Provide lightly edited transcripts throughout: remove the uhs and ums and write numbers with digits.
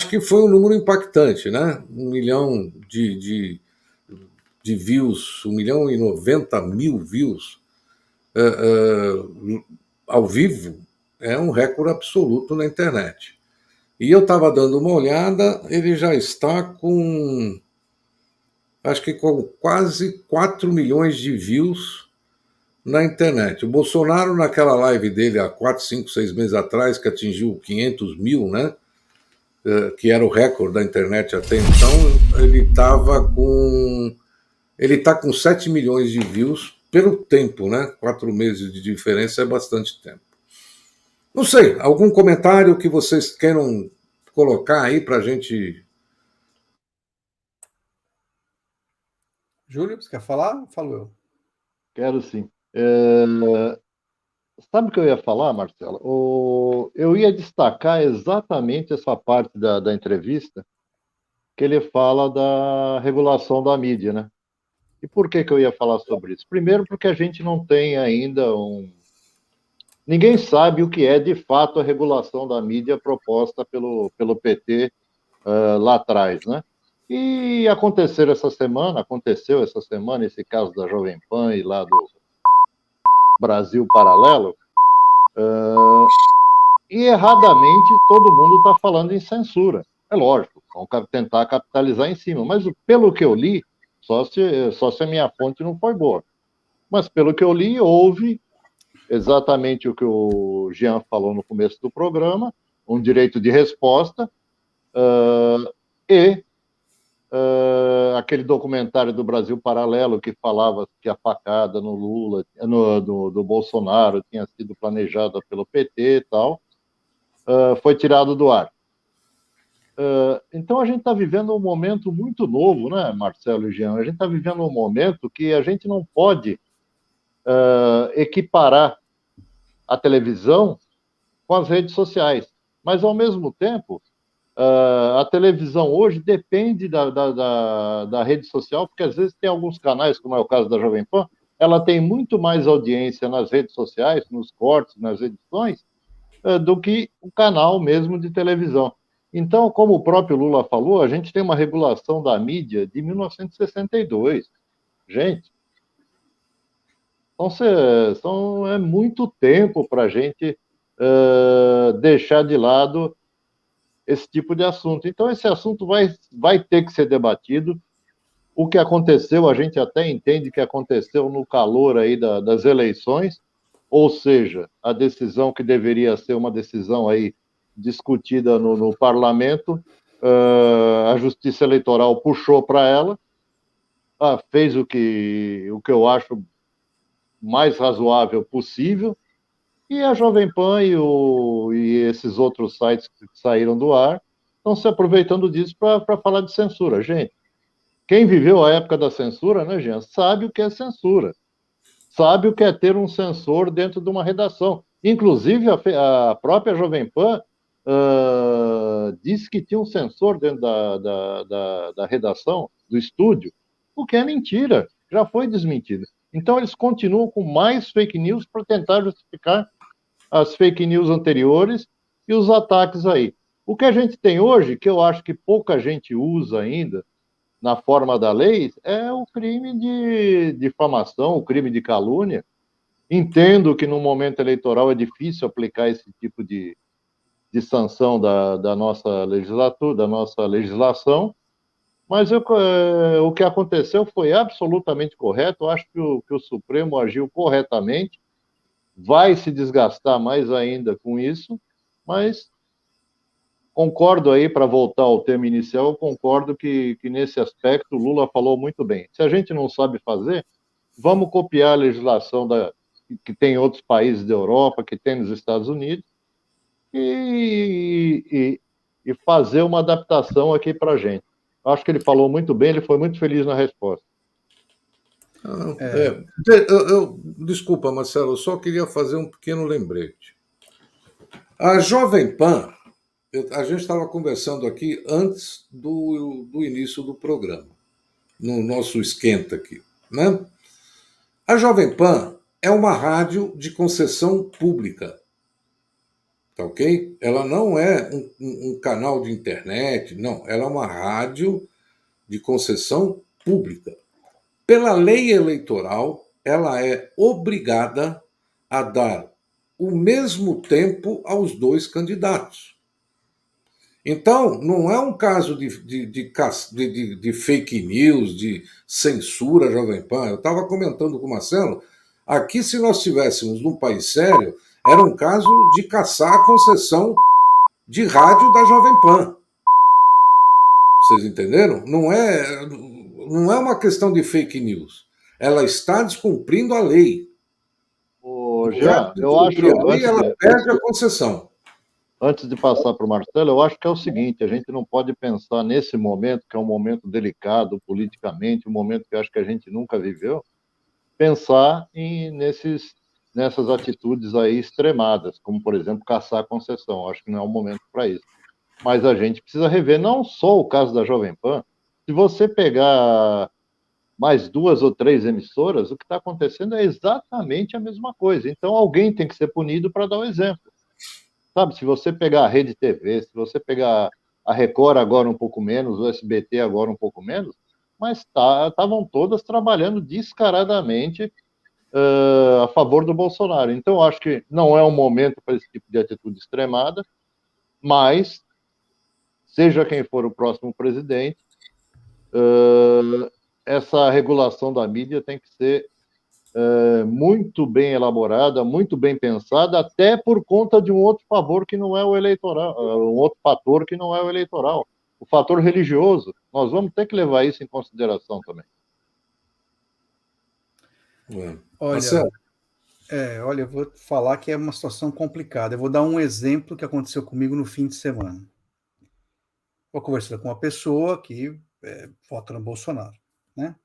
acho que foi um número impactante, né? 1 milhão de views, 1.090.000 views ao vivo, é um recorde absoluto na internet. E eu estava dando uma olhada, ele já está com, acho que com quase 4 milhões de views na internet. O Bolsonaro, naquela live dele há 4, 5, 6 meses atrás, que atingiu 500 mil, né? Que era o recorde da internet até então, ele está com 7 milhões de views pelo tempo, né? 4 meses de diferença é bastante tempo. Não sei, algum comentário que vocês queiram colocar aí para a gente? Júlio, você quer falar? Falo eu. Quero sim. Sabe o que eu ia falar, Marcelo? Eu ia destacar exatamente essa parte da entrevista que ele fala da regulação da mídia, né? E por que eu ia falar sobre isso? Primeiro, porque a gente não tem ainda Ninguém sabe o que é, de fato, a regulação da mídia proposta pelo PT lá atrás, né? E aconteceu essa semana esse caso da Jovem Pan e lá do Brasil Paralelo, e erradamente todo mundo está falando em censura. É lógico, vão tentar capitalizar em cima, mas pelo que eu li, só se a minha fonte não foi boa, mas pelo que eu li, houve exatamente o que o Jean falou no começo do programa, um direito de resposta, e aquele documentário do Brasil Paralelo que falava que a facada no Lula, do Bolsonaro tinha sido planejada pelo PT e tal, foi tirado do ar. Então a gente está vivendo um momento muito novo, né, Marcelo e Jean? A gente está vivendo um momento que a gente não pode equiparar a televisão com as redes sociais, mas ao mesmo tempo a televisão hoje depende da rede social, porque às vezes tem alguns canais, como é o caso da Jovem Pan, ela tem muito mais audiência nas redes sociais, nos cortes, nas edições, do que o canal mesmo de televisão. Então, como o próprio Lula falou, a gente tem uma regulação da mídia de 1962. Gente, é muito tempo para a gente deixar de lado esse tipo de assunto. Então, esse assunto vai ter que ser debatido. O que aconteceu, a gente até entende que aconteceu no calor aí das eleições, ou seja, a decisão que deveria ser uma decisão aí discutida no parlamento, a Justiça Eleitoral puxou para ela, fez o que eu acho mais razoável possível, e a Jovem Pan e esses outros sites que saíram do ar estão se aproveitando disso para falar de censura. Gente, quem viveu a época da censura, né, Jean, sabe o que é censura. Sabe o que é ter um censor dentro de uma redação. Inclusive, a própria Jovem Pan disse que tinha um censor dentro da redação, do estúdio, o que é mentira, já foi desmentido. Então, eles continuam com mais fake news para tentar justificar as fake news anteriores e os ataques aí. O que a gente tem hoje, que eu acho que pouca gente usa ainda, na forma da lei, é o crime de difamação, o crime de calúnia. Entendo que no momento eleitoral é difícil aplicar esse tipo de sanção da nossa legislatura, da nossa legislação, mas o que aconteceu foi absolutamente correto. Eu acho que o Supremo agiu corretamente, vai se desgastar mais ainda com isso, mas concordo aí, para voltar ao tema inicial, eu concordo que nesse aspecto o Lula falou muito bem. Se a gente não sabe fazer, vamos copiar a legislação que tem em outros países da Europa, que tem nos Estados Unidos, e fazer uma adaptação aqui para a gente. Acho que ele falou muito bem, ele foi muito feliz na resposta. Desculpa, Marcelo, eu só queria fazer um pequeno lembrete. A Jovem Pan, a gente estava conversando aqui antes do início do programa, no nosso esquenta aqui, né? A Jovem Pan é uma rádio de concessão pública. tá ok? Ela não é um canal de internet, não. Ela é uma rádio de concessão pública. Pela lei eleitoral, ela é obrigada a dar o mesmo tempo aos dois candidatos. Então, não é um caso de fake news, de censura Jovem Pan. Eu estava comentando com o Marcelo, aqui, se nós estivéssemos num país sério, era um caso de caçar a concessão de rádio da Jovem Pan. Vocês entenderam? Não é uma questão de fake news. Ela está descumprindo a lei. Ô, No lugar Jean, de eu cumprir a acho, lei, ela perde a concessão. antes de passar para o Marcelo, eu acho que é o seguinte: a gente não pode pensar nesse momento, que é um momento delicado politicamente, um momento que eu acho que a gente nunca viveu, pensar nessas atitudes aí extremadas, como, por exemplo, caçar a concessão. Eu acho que não é o momento para isso. Mas a gente precisa rever não só o caso da Jovem Pan. Se você pegar mais duas ou três emissoras, o que está acontecendo é exatamente a mesma coisa. Então, alguém tem que ser punido para dar o exemplo. Sabe, se você pegar a Rede TV, se você pegar a Record agora um pouco menos, o SBT agora um pouco menos, mas estavam todas trabalhando descaradamente a favor do Bolsonaro. Então, eu acho que não é um momento para esse tipo de atitude extremada, mas, seja quem for o próximo presidente, essa regulação da mídia tem que ser muito bem elaborada, muito bem pensada, até por conta de um outro favor que não é o eleitoral, um outro fator que não é o eleitoral, o fator religioso. Nós vamos ter que levar isso em consideração também. Olha, olha, eu vou falar que é uma situação complicada. Eu vou dar um exemplo que aconteceu comigo no fim de semana. Vou conversar com uma pessoa que vota no Bolsonaro, né?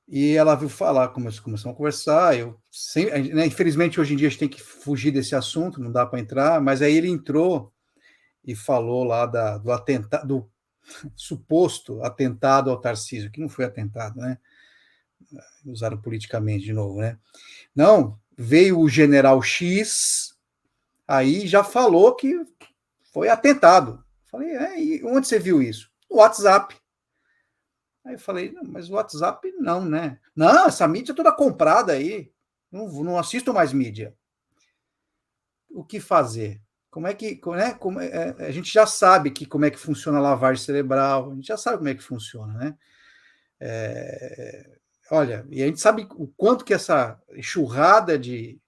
E ela viu falar, começamos a conversar. Né, infelizmente, hoje em dia a gente tem que fugir desse assunto, não dá para entrar, mas aí ele entrou e falou lá do atentado, do suposto atentado ao Tarcísio, que não foi atentado, né? Usaram politicamente de novo, né? Não, veio o general X, aí já falou que foi atentado. Falei, e onde você viu isso? No WhatsApp. Aí eu falei, não, mas o WhatsApp não, né? Não, essa mídia é toda comprada aí. Não assisto mais mídia. O que fazer? Como é que. Né, a gente já sabe como é que funciona a lavagem cerebral, a gente já sabe como é que funciona, né? Olha, e a gente sabe o quanto que essa enxurrada de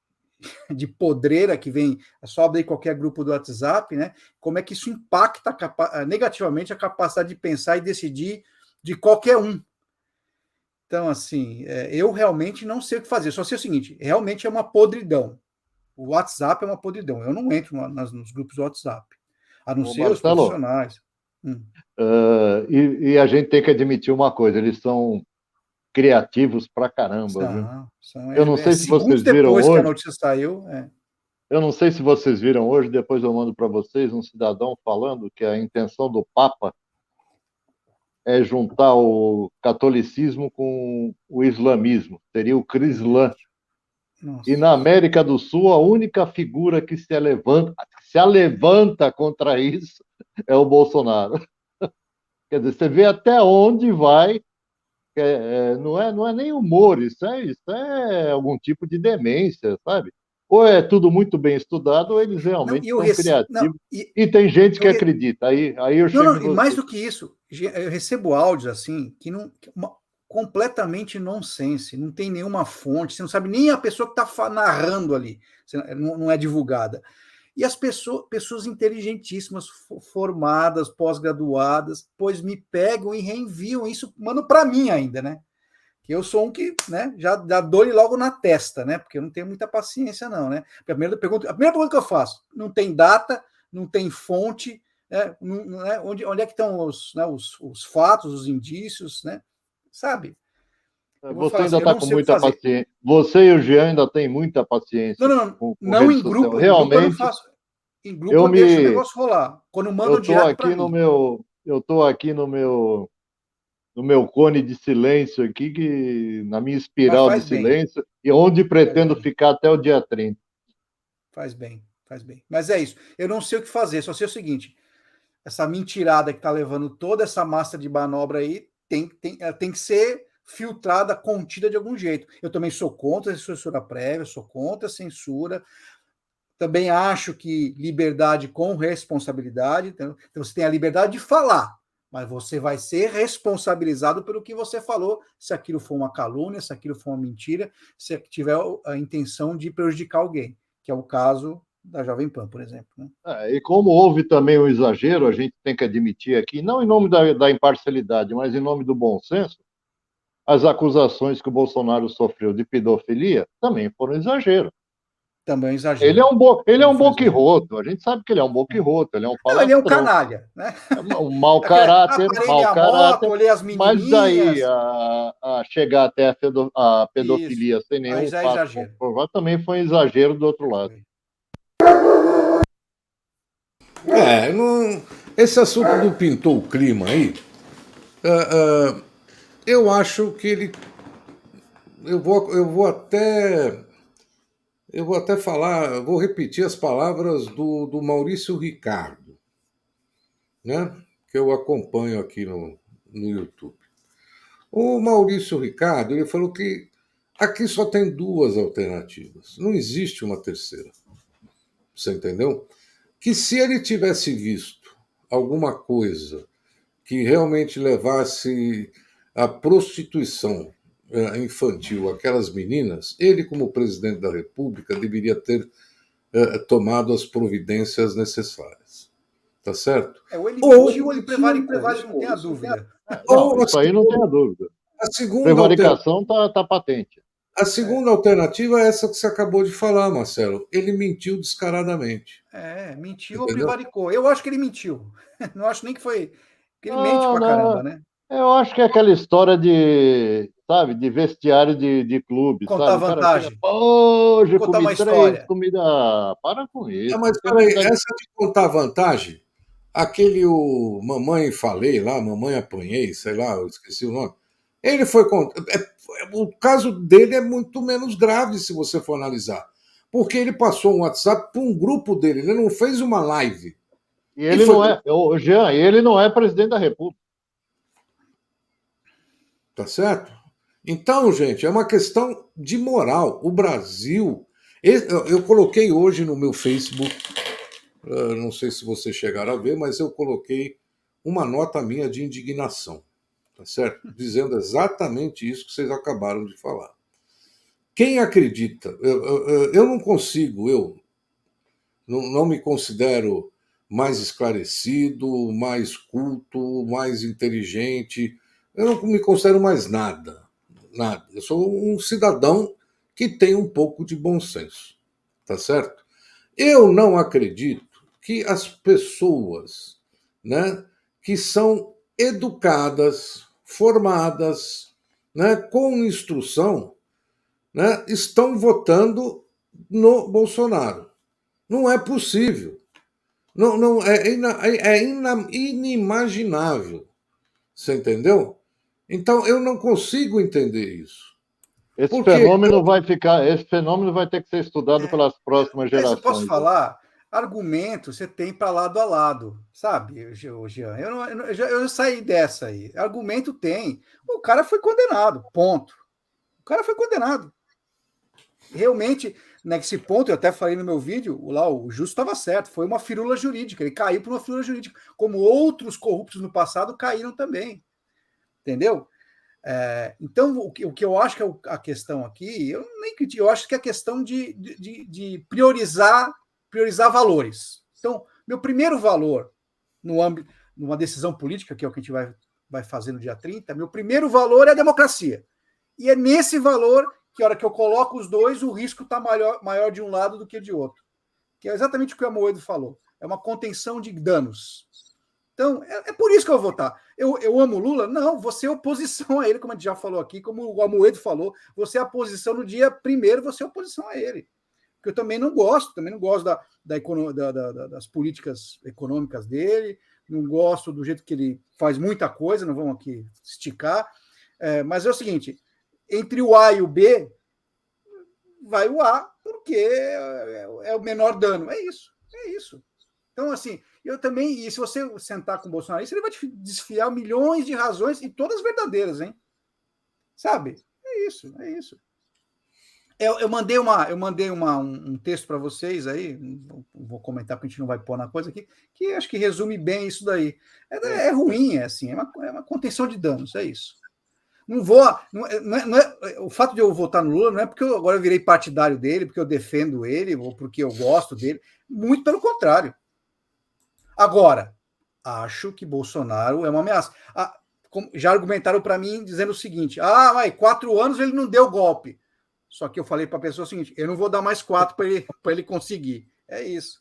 podreira que vem, só abrir qualquer grupo do WhatsApp, né? Como é que isso impacta negativamente a capacidade de pensar e decidir de qualquer um. Então, assim, eu realmente não sei o que fazer. Só sei o seguinte, realmente é uma podridão. O WhatsApp é uma podridão. Eu não entro nos grupos do WhatsApp, a não ser os profissionais. E a gente tem que admitir uma coisa, eles são criativos pra caramba, viu? Eu não sei se vocês viram hoje. Depois que a notícia saiu. Eu não sei se vocês viram hoje, depois eu mando para vocês um cidadão falando que a intenção do Papa é juntar o catolicismo com o islamismo, seria o Crislã. E na América do Sul, a única figura que se levanta contra isso é o Bolsonaro. Quer dizer, você vê até onde vai. Não é nem humor, isso é algum tipo de demência, sabe? Ou é tudo muito bem estudado, ou eles realmente são criativos. E tem gente que acredita. Aí eu chego em você. Mais do que isso, eu recebo áudios assim, completamente nonsense, não tem nenhuma fonte, você não sabe nem a pessoa que está narrando ali, não é divulgada. E as pessoas inteligentíssimas, formadas, pós-graduadas, pois me pegam e reenviam isso, mandam para mim ainda, né? Que eu sou um que, né, já dou-lhe logo na testa, né? Porque eu não tenho muita paciência, não, né? A primeira pergunta que eu faço, não tem data, não tem fonte, né? Onde é que estão os fatos, os indícios, né? Sabe? Você ainda está com muita paciência. Você e o Jean ainda têm muita paciência. Não em grupo. Realmente. Eu não faço. Em grupo eu deixo o negócio rolar. Quando mando direto para mim. Eu estou aqui no meu cone de silêncio aqui, na minha espiral de silêncio, e onde pretendo ficar até o dia 30. Faz bem. Faz bem. Mas é isso. Eu não sei o que fazer, só sei o seguinte: essa mentirada que está levando toda essa massa de manobra aí tem que ser filtrada, contida de algum jeito. Eu também sou contra a censura prévia, sou contra a censura. Também acho que liberdade com responsabilidade. Então você tem a liberdade de falar, mas você vai ser responsabilizado pelo que você falou, se aquilo for uma calúnia, se aquilo for uma mentira, se tiver a intenção de prejudicar alguém, que é o caso da Jovem Pan, por exemplo. Né? E como houve também um exagero, a gente tem que admitir aqui, não em nome da imparcialidade, mas em nome do bom senso, as acusações que o Bolsonaro sofreu de pedofilia também foram exagero. Também exagero. Ele é um boquirroto, a gente sabe que ele é um boquirroto, ele é um falastrão. Ele é um canalha, né? Um mau caráter, mas daí menininhas. a chegar até a pedofilia sem nenhum fato comprovado também foi um exagero do outro lado. Esse assunto do pintou o clima aí, eu acho que ele... Eu vou até falar, vou repetir as palavras do Maurício Ricardo, né? Que eu acompanho aqui no YouTube. O Maurício Ricardo, ele falou que aqui só tem duas alternativas, não existe uma terceira. Você entendeu? Que se ele tivesse visto alguma coisa que realmente levasse à prostituição infantil aquelas meninas, ele, como presidente da República, deveria ter tomado as providências necessárias. Tá certo? Ou ele mentiu ou ele prevaricou, isso não tem a dúvida. Isso aí não tem a dúvida. A segunda prevaricação está patente. A segunda alternativa é essa que você acabou de falar, Marcelo. Ele mentiu descaradamente. Mentiu ou prevaricou. Eu acho que ele mentiu. Não acho nem que foi... Porque ele mente pra caramba, né? Eu acho que é aquela história de vestiário de clube, contar vantagem. Hoje contar comi uma história. comida... Para com isso. Mas peraí, essa de contar vantagem, aquele Mamãe Falei lá, Mamãe Apanhei, sei lá, eu esqueci o nome. Ele foi... O caso dele é muito menos grave se você for analisar. Porque ele passou um WhatsApp para um grupo dele, ele não fez uma live. E ele Jean, ele não é presidente da República. Tá certo? Então, gente, é uma questão de moral. O Brasil... Eu coloquei hoje no meu Facebook, não sei se vocês chegaram a ver, mas eu coloquei uma nota minha de indignação, tá certo? Dizendo exatamente isso que vocês acabaram de falar. Quem acredita? Eu não consigo, eu não me considero mais esclarecido, mais culto, mais inteligente. Eu não me considero mais nada. Nada. Eu sou um cidadão que tem um pouco de bom senso. Tá certo? Eu não acredito que as pessoas, né, que são educadas, formadas, né, com instrução, né, estão votando no Bolsonaro. Não é possível. Não, inimaginável. Você entendeu? Então, eu não consigo entender isso. Esse fenômeno vai ter que ser estudado pelas próximas gerações. Eu posso falar? Argumento você tem para lado a lado, sabe, Jean? Eu saí dessa aí. Argumento tem. O cara foi condenado, ponto. O cara foi condenado. Realmente, nesse ponto, eu até falei no meu vídeo, o Justo estava certo, foi uma firula jurídica, ele caiu por uma firula jurídica, como outros corruptos no passado caíram também. Entendeu? Então, o que eu acho que é a questão aqui, eu nem critico, eu acho que é a questão de priorizar valores. Então, meu primeiro valor numa decisão política, que é o que a gente vai fazer no dia 30, meu primeiro valor é a democracia. E é nesse valor que, a hora que eu coloco os dois, o risco está maior de um lado do que de outro. Que é exatamente o que o Amoedo falou. É uma contenção de danos. Então, é por isso que eu vou votar. Eu amo Lula? Não, você é oposição a ele, como a gente já falou aqui, como o Amoedo falou, você é oposição no dia primeiro, você é oposição a ele. Porque eu também não gosto das políticas econômicas dele, não gosto do jeito que ele faz muita coisa, não vamos aqui esticar, mas é o seguinte, entre o A e o B, vai o A, porque é o menor dano. É isso. Então, assim, eu também, e se você sentar com o Bolsonaro, ele vai te desfiar milhões de razões, e todas verdadeiras, hein? Sabe? É isso. Eu mandei um texto para vocês aí, vou comentar porque a gente não vai pôr na coisa aqui, que acho que resume bem isso daí. É ruim, assim, é uma contenção de danos, é isso. Não vou. O fato de eu votar no Lula não é porque agora eu virei partidário dele, porque eu defendo ele, ou porque eu gosto dele. Muito pelo contrário. Agora, acho que Bolsonaro é uma ameaça. Já argumentaram para mim dizendo o seguinte: 4 anos ele não deu golpe. Só que eu falei para a pessoa o seguinte: eu não vou dar mais 4 para ele conseguir. É isso.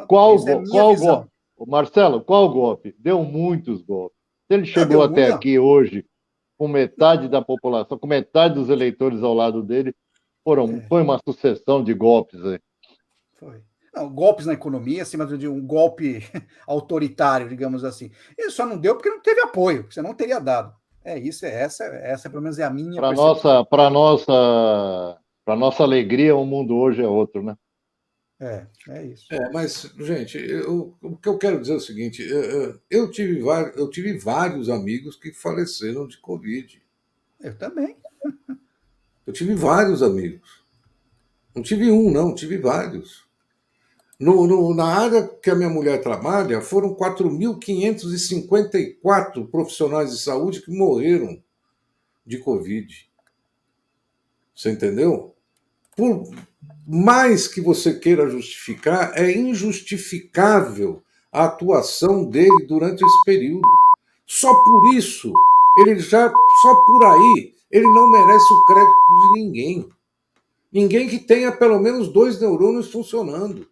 Qual golpe? Marcelo, qual golpe? Deu muitos golpes. Se ele chegou até aqui hoje com metade da população, com metade dos eleitores ao lado dele, foi uma sucessão de golpes aí. Foi. Não, golpes na economia, acima de um golpe autoritário, digamos assim. Ele só não deu porque não teve apoio, você não teria dado. É isso, essa pelo menos é a minha percepção. Para nossa alegria, o mundo hoje é outro, né? É isso. Mas, gente, o que eu quero dizer é o seguinte: eu tive vários amigos que faleceram de Covid. Eu também. Eu tive vários amigos. Não tive um, não, tive vários. Na área que a minha mulher trabalha, foram 4.554 profissionais de saúde que morreram de Covid. Você entendeu? Por mais que você queira justificar, é injustificável a atuação dele durante esse período. Só por isso, só por aí, ele não merece o crédito de ninguém. Ninguém que tenha pelo menos 2 neurônios funcionando.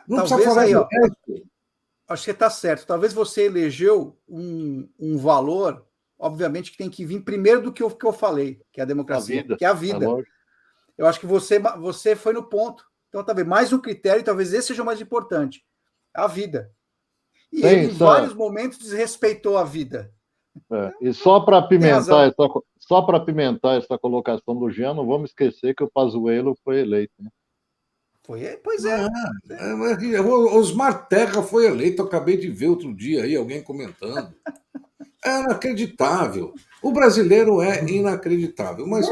Não precisa falar do resto. Acho que está certo. Talvez você elegeu um valor, obviamente, que tem que vir primeiro do que eu falei, que é a democracia, que é a vida. Eu acho que você foi no ponto. Então, talvez mais um critério, talvez esse seja o mais importante. A vida. E ele, em vários momentos, desrespeitou a vida. E só para apimentar essa colocação do Jean, não vamos esquecer que o Pazuello foi eleito, né? Pois é. Osmar Terra foi eleito, eu acabei de ver outro dia aí, alguém comentando. É inacreditável. O brasileiro é inacreditável. Mas